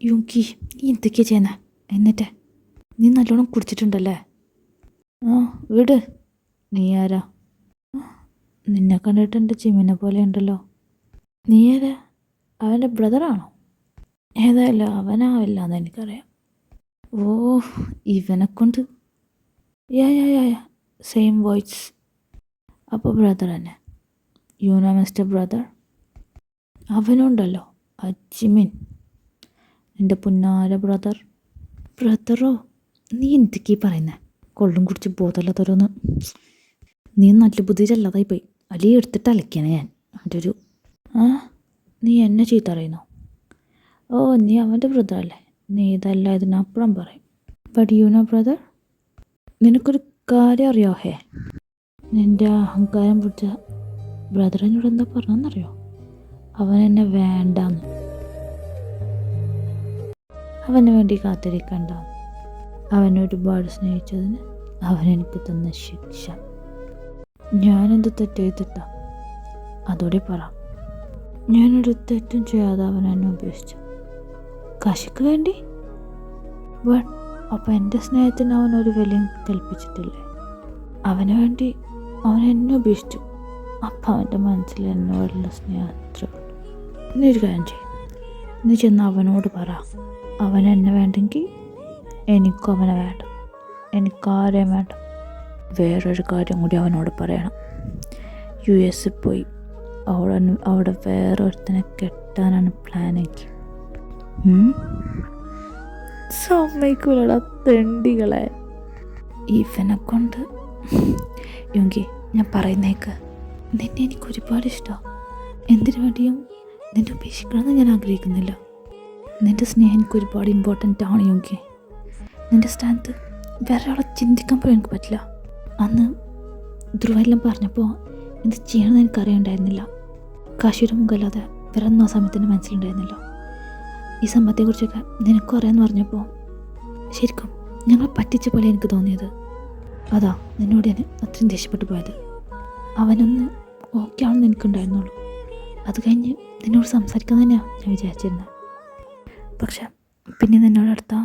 യുങ്കി, നീ എന്തൊക്കെയാ ചെയ്യുന്നേ? എന്നിട്ട് നീ നല്ലോണം കുടിച്ചിട്ടുണ്ടല്ലേ? ആ വീട്. നീ ആരാ? നിന്നെ കണ്ടിട്ട് എൻ്റെ ജിമിനെ പോലെ ഉണ്ടല്ലോ. നീ ആരാ? അവൻ്റെ ബ്രദറാണോ? ഏതായാലും അവനാവില്ല എന്ന് എനിക്കറിയാം. ഓ, ഇവനെ കൊണ്ട് ya ya ya ya same voice. അപ്പോൾ ബ്രദർ തന്നെ. You know mister brother. അവനുണ്ടല്ലോ അജിമിൻ, എൻ്റെ പുന്നാര ബ്രദർ. ബ്രദറോ? നീ എന്തൊക്കെയാ പറയുന്നേ? കൊള്ളും കുടിച്ച് ബോധമല്ലാത്തവരൊന്ന്. നീ നല്ല ബുദ്ധിയിലല്ലാതായി പോയി. അലി എടുത്തിട്ട് അലക്കാണ് ഞാൻ. അവൻ്റെ ഒരു നീ എന്നെ ചീത്ത അറിയുന്നോ? ഓ, നീ അവൻ്റെ ബ്രദർ അല്ലേ? നീ ഇതല്ല ഇതിനപ്പുറം പറയും. ബട്ട് യൂനോ ബ്രദർ, നിനക്കൊരു കാര്യം അറിയോ? ഹേ, നിൻ്റെ അഹങ്കാരം പിടിച്ച ബ്രദറിനോട് എന്താ പറഞ്ഞെന്നറിയോ? അവൻ എന്നെ വേണ്ടാന്ന്, അവന് വേണ്ടി കാത്തിരിക്കണ്ട, അവനെ ഒരുപാട് സ്നേഹിച്ചതിന് അവനെനിക്ക് തന്ന ശിക്ഷ. ഞാനെന്ത് തെറ്റ് ചെയ്തിട്ടാ? അതോടെ പറ. ഞാനൊരു തെറ്റും ചെയ്യാതെ അവൻ എന്നെ ഉപേക്ഷിച്ചു. കാശിക്ക് വേണ്ടി? ബട്ട് അപ്പം എൻ്റെ സ്നേഹത്തിന് അവനൊരു വിലയും കൽപ്പിച്ചിട്ടില്ലേ? അവന് വേണ്ടി അവൻ എന്നെ ഉപേക്ഷിച്ചു. അപ്പം അവൻ്റെ മനസ്സിൽ എന്നോടുള്ള സ്നേഹം അത്രപ്പെട്ടു. നീ ഒരു കാര്യം ചെയ്യും, നീ ചെന്ന് അവനോട് പറ, അവൻ എന്നെ വേണ്ടെങ്കിൽ എനിക്കും അവനെ വേണ്ട, എനിക്കാരെയും വേണ്ട. വേറൊരു കാര്യം കൂടി അവനോട് പറയണം. US പോയി അവിടെ വേറൊരുത്തനെ കെട്ടാനാണ് പ്ലാനെങ്കിൽ സമ്മതിക്കൂലടാ തെണ്ടികളെ. ഇവനെ കൊണ്ട് യുങ്കി, ഞാൻ പറയുന്നേക്ക്, നിന്നെ എനിക്ക് ഒരുപാട് ഇഷ്ടമാണ്. എന്തിനു വേണ്ടിയും നിന്നെ ഉപേക്ഷിക്കണമെന്ന് ഞാൻ ആഗ്രഹിക്കുന്നില്ല. നിൻ്റെ സ്നേഹം എനിക്ക് ഒരുപാട് ഇമ്പോർട്ടൻ്റ് ആണ് യുങ്കി. നിൻ്റെ സ്ഥാനത്ത് വേറെ ആളെ ചിന്തിക്കാൻ പോലും എനിക്ക് പറ്റില്ല. അന്ന് ധ്രുവെല്ലാം പറഞ്ഞപ്പോൾ എന്ത് ചെയ്യണമെന്ന് എനിക്കറിയണ്ടായിരുന്നില്ല. കാശിയുടെ മുഖമല്ലാതെ വേറെ ഒന്നും ആ സമയത്തിൻ്റെ മനസ്സിലുണ്ടായിരുന്നില്ല. ഈ സമ്പത്തെക്കുറിച്ചൊക്കെ നിനക്കും അറിയാമെന്ന് പറഞ്ഞപ്പോൾ ശരിക്കും ഞങ്ങൾ പറ്റിച്ച പോലെ എനിക്ക് തോന്നിയത്. അതാ നിന്നോട് ഞാൻ അത്രയും ദേഷ്യപ്പെട്ടു പോയത്. അവനൊന്ന് ഓക്കെ ആണെന്ന് എനിക്കുണ്ടായിരുന്നുള്ളൂ. അത് കഴിഞ്ഞ് നിന്നോട് സംസാരിക്കാൻ തന്നെയാണ് ഞാൻ വിചാരിച്ചിരുന്നത്. പക്ഷെ പിന്നെ നിന്നോട് അടുത്താൽ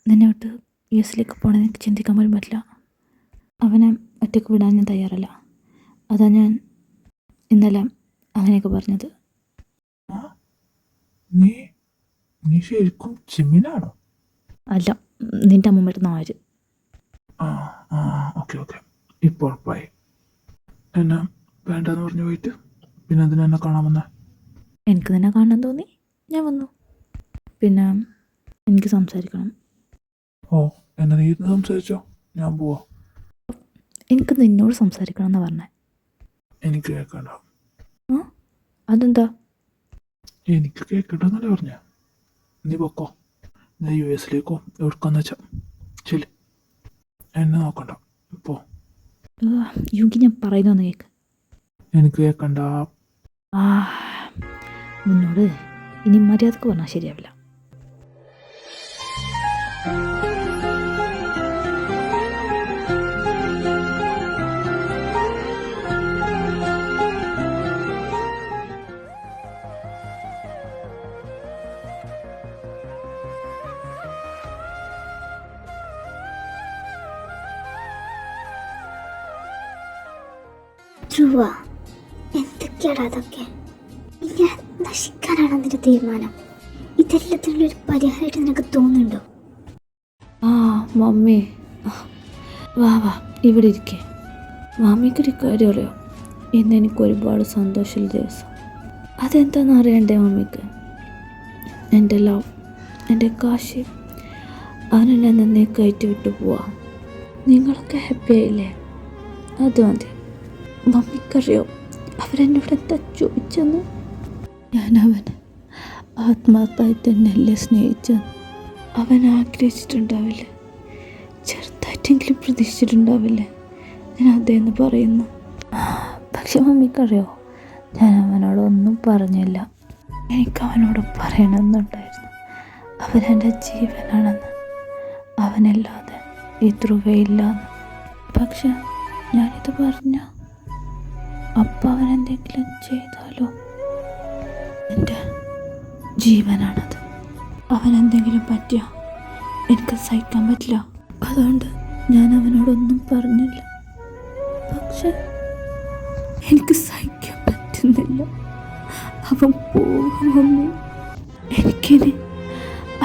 നിന്നെ വിട്ട് US പോകണമെന്ന് എനിക്ക് ചിന്തിക്കാൻ പോലും പറ്റില്ല. അവനെ ഒറ്റയ്ക്ക് വിടാൻ ഞാൻ തയ്യാറല്ല. അതാ ഞാൻ ഇന്നലെ അങ്ങനെയൊക്കെ പറഞ്ഞത്. നീ ശരിക്കും ജിമ്മിനാണോ? അല്ല, നിൻ്റെ അമ്മൂമ്മയുടെ നാര്. ഓക്കെ ഇപ്പോൾ ഉറപ്പായി. എന്നെ വേണ്ടെന്ന് പറഞ്ഞു പോയിട്ട് പിന്നെ അതിന് എന്നെ കാണാൻ വന്നേ? എനിക്ക് നിന്നെ കാണാൻ തോന്നി, ഞാൻ വന്നു. പിന്നെ എനിക്ക് സംസാരിക്കണം. ഓ, എന്നെ നീ സംസാരിച്ചോ, ഞാൻ പോവാ. എനിക്ക് നിന്നോട് സംസാരിക്കണം എന്നാണ് പറഞ്ഞത്. എനിക്ക് കേൾക്കണ്ട. അതെന്താ? എനിക്ക് കേൾക്കണ്ടെന്നല്ലേ പറഞ്ഞ. നീ പൊക്കോ, നീ US എവിടുക്കാന്ന് വെച്ചാ ശരി, എന്നെ നോക്കണ്ട. പോ യുങ്കി, ഞാൻ പറയുന്നൊന്ന് കേൾക്ക്. എനിക്ക് കേൾക്കണ്ട. നിന്നോട് ഇനി മര്യാദക്ക് പറഞ്ഞാൽ ശരിയാവില്ല. ധ്രുവ, എന്തൊക്കെയാണ് അതൊക്കെ? ഞാൻ നശിക്കാനാണ് നിന്റെ തീരുമാനം? ഇതെല്ലാത്തിനുള്ളൊരു പരിഹാരമായിട്ട് നിനക്ക് തോന്നുന്നുണ്ടോ? മമ്മി, വാ ഇവിടെ ഇരിക്കേ. മമ്മിക്കൊരു കാര്യം അറിയാം, ഇന്ന് എനിക്ക് ഒരുപാട് സന്തോഷമുള്ള ദിവസം. അതെന്താണെന്ന് അറിയണ്ടേ മമ്മിക്ക്? എൻ്റെ ലവ്, എൻ്റെ കാശി, അവനെന്നെ നന്നേ കയറ്റി വിട്ടു പോവാ. നിങ്ങളൊക്കെ ഹാപ്പി ആയില്ലേ? അത് മതി. മമ്മിക്കറിയോ അവരെന്നോട് എന്താ ചോദിച്ചെന്ന്? ഞാൻ അവനെ ആത്മാർത്ഥമായി തന്നെയല്ലേ സ്നേഹിച്ചത്. അവൻ ആഗ്രഹിച്ചിട്ടുണ്ടാവില്ലേ, ചെറുതായിട്ടെങ്കിലും പ്രതീക്ഷിച്ചിട്ടുണ്ടാവില്ലേ ഞാൻ അതേന്ന് പറയുന്നു. പക്ഷെ മമ്മിക്കറിയോ, ഞാൻ അവനോടൊന്നും പറഞ്ഞില്ല. എനിക്ക് അവനോട് പറയണമെന്നുണ്ടായിരുന്നു. അവനെൻ്റെ ജീവനാണെന്ന്, അവനല്ലാതെ ഈ ധ്രുവയില്ലാന്ന്. പക്ഷെ ഞാനിത് പറഞ്ഞ അപ്പം അവനെന്തെങ്കിലും ചെയ്താലോ? എൻ്റെ ജീവനാണത്. അവനെന്തെങ്കിലും പറ്റിയ എനിക്ക് സഹിക്കാൻ പറ്റില്ല. അതുകൊണ്ട് ഞാൻ അവനോടൊന്നും പറഞ്ഞില്ല. പക്ഷെ എനിക്ക് സഹിക്കാൻ പറ്റുന്നില്ല. അവൻ പോകുമെന്ന് എനിക്കിനി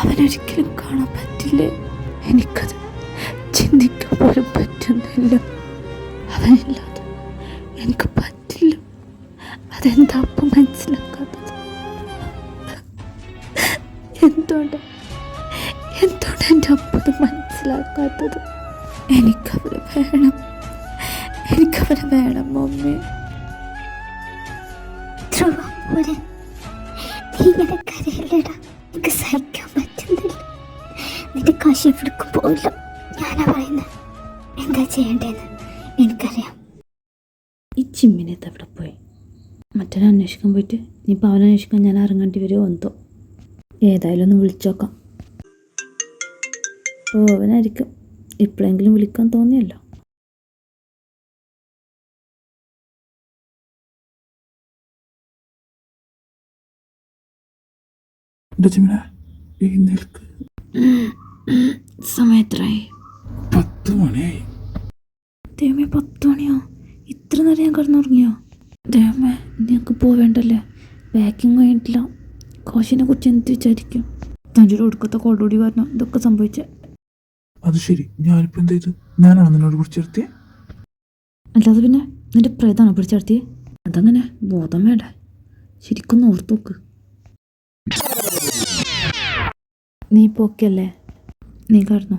അവനൊരിക്കലും കാണാൻ പറ്റില്ലേ. എനിക്കത് ചിന്തിക്കാൻ പോലും പറ്റുന്നില്ല. അവനില്ലാതെ എനിക്ക് പറ്റില്ല. അതെന്താ അപ്പം മനസ്സിലാക്കാത്തത്? എന്തുകൊണ്ട് എൻ്റെ അപ്പത് മനസ്സിലാക്കാത്തത്? എനിക്കവനെ വേണം മമ്മി. നീ ഇങ്ങനെ കരയില്ലടാ. എനിക്ക് സഹിക്കാൻ പറ്റുന്നില്ല. നിന്റെ കാശ് എവിടേക്കും പോയില്ല. ഞാനാ പറയുന്നത്. എന്താ ചെയ്യേണ്ടതെന്ന് എനിക്കറിയാം. ഈ ചിമ്മിനത്ത് എവിടെ പോയി? മറ്റൊരു അന്വേഷിക്കാൻ പോയിട്ട് ഇനിയിപ്പോൾ അവനന്വേഷിക്കാൻ ഞാൻ ഇറങ്ങേണ്ടി വരുമോ എന്തോ. ഏതായാലും ഒന്ന് വിളിച്ചോക്കാം. ഓ, അവനായിരിക്കും. ഇപ്പോഴെങ്കിലും വിളിക്കാൻ തോന്നിയല്ലോ. എൻ്റെ ചിമ്മിനെ എഴുന്നേൽക്ക്. സമയത്രായി? 10 മണിയായി. ദൈവമേ, 10 മണിയോ? ഇത്ര നേരം ഞാൻ കിടന്നുറങ്ങിയോ? ദൈവമേ, ഞങ്ങൾക്ക് പോവേണ്ടല്ലേ? പാക്കിങ് കഴിഞ്ഞിട്ടില്ല. കോശിനെ കുറിച്ച് എന്ത് വിചാരിക്കും? തൻ്റെ ഒടുക്കത്തെ കോളോടി കാരണം ഇതൊക്കെ സംഭവിച്ചേ. അത് ശരി, ഞാനിപ്പോൾ എന്ത് ചെയ്തു? ഞാനാണ് നിന്നോട് പിടിച്ചെടുത്തിയേ? അല്ലാതെ പിന്നെ നിന്റെ പ്രേതാണോ പിടിച്ചെടുത്തിയേ? അതങ്ങനെ ബോധം വേണ്ടേ? ശരിക്കും ഓർത്തു നോക്ക്. നീ ഇപ്പോൾ ഓക്കെ അല്ലേ? നീ കിടന്നു.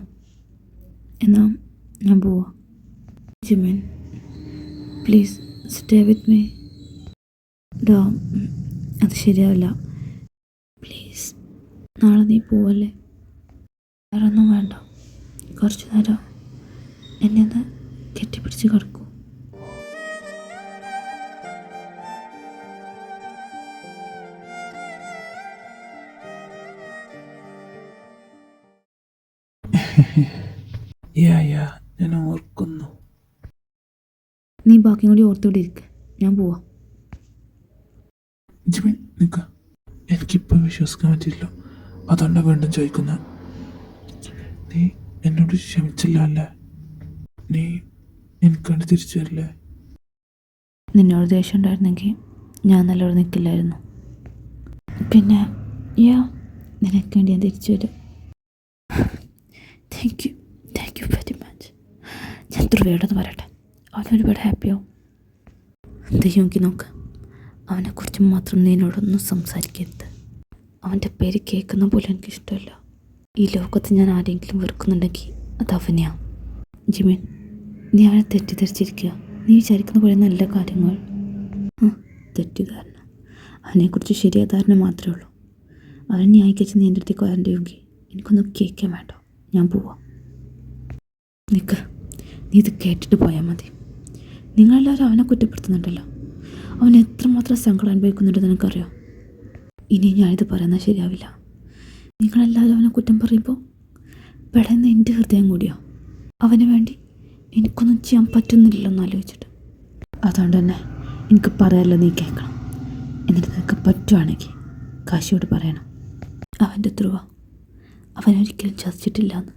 എന്നാ ഞാൻ പോവാ. Jimin, please stay with me. ഡോ, അത് ശരിയാവില്ല. പ്ലീസ്, നാളെ നീ പോവല്ലേ? വേറെ ഒന്നും വേണ്ട. കുറച്ച് നേരം എന്നെ ഒന്ന് കെട്ടിപ്പിടിച്ച് കിടക്കൂ. ഞാൻ ഓർക്കുന്നു. നീ ബാക്കിയും കൂടി ഓർത്തുകൂടി ഇരിക്കുക. ഞാൻ പോവാ. ജിമിൻ, നിൽക്ക. എനിക്കിപ്പോൾ വിശ്വസിക്കാൻ പറ്റില്ല. അതുകൊണ്ടാണ് വീണ്ടും ചോദിക്കുന്നത്. നീ എന്നോട് ക്ഷമിച്ചില്ല അല്ലേ? നീ എനിക്ക് വേണ്ടി തിരിച്ചു വരില്ലേ? നിന്നോട് ദേഷ്യം ഉണ്ടായിരുന്നെങ്കിൽ ഞാൻ നല്ലോണം നിൽക്കില്ലായിരുന്നു. പിന്നെ നിനക്ക് വേണ്ടി ഞാൻ തിരിച്ചു വരും. Thank you very much. ഞാൻ ധ്രുവയോടൊന്ന് പറയട്ടെ. അവൻ ഒരുപാട് ഹാപ്പിയാവും. ദൈവമെങ്കിൽ നോക്ക്, അവനെക്കുറിച്ച് മാത്രം നീ എന്നോടൊന്നും സംസാരിക്കരുത്. അവൻ്റെ പേര് കേൾക്കുന്ന പോലും എനിക്കിഷ്ടമല്ല. ഈ ലോകത്ത് ഞാൻ ആരെങ്കിലും വെറുക്കുന്നുണ്ടെങ്കിൽ അത് അവനെയാണ്. ജിമിൻ, നീ അവനെ തെറ്റിദ്ധരിച്ചിരിക്കുക. നീ വിചാരിക്കുന്ന പോലെ നല്ല കാര്യങ്ങൾ. തെറ്റിദ്ധാരണ. അവനെക്കുറിച്ച് ശരിയായ ധാരണ മാത്രമേ ഉള്ളൂ. അവൻ ന്യായിക്കച്ച് നീ എൻ്റെ അടുത്തേക്ക് വരണ്ടെങ്കിൽ എനിക്കൊന്നും കേൾക്കാൻ വേണ്ട. ഞാൻ പോവാം. നിൽക്ക്, നീ ഇത് കേട്ടിട്ട് പോയാൽ മതി. നിങ്ങളെല്ലാവരും അവനെ കുറ്റപ്പെടുത്തുന്നുണ്ടല്ലോ. അവൻ എത്രമാത്രം സങ്കടം അനുഭവിക്കുന്നുണ്ടെന്ന് എനിക്കറിയാം. ഇനി ഞാനിത് പറയുന്നത് ശരിയാവില്ല. നിങ്ങളെല്ലാവരും അവനെ കുറ്റം പറയുമ്പോൾ പെടുന്ന എൻ്റെ ഹൃദയം കൂടിയോ? അവന് വേണ്ടി എനിക്കൊന്നും ചെയ്യാൻ പറ്റുന്നില്ലല്ലോ എന്ന് ആലോചിച്ചിട്ട്. അതുകൊണ്ട് തന്നെ എനിക്ക് പറയാമല്ലോ, നീ കേൾക്കണം. എന്നിട്ട് നിനക്ക് പറ്റുവാണെങ്കിൽ കാശിയോട് പറയണം. അവൻ്റെ ധ്രുവ അവനൊരിക്കലും ചതിച്ചിട്ടില്ല എന്ന്.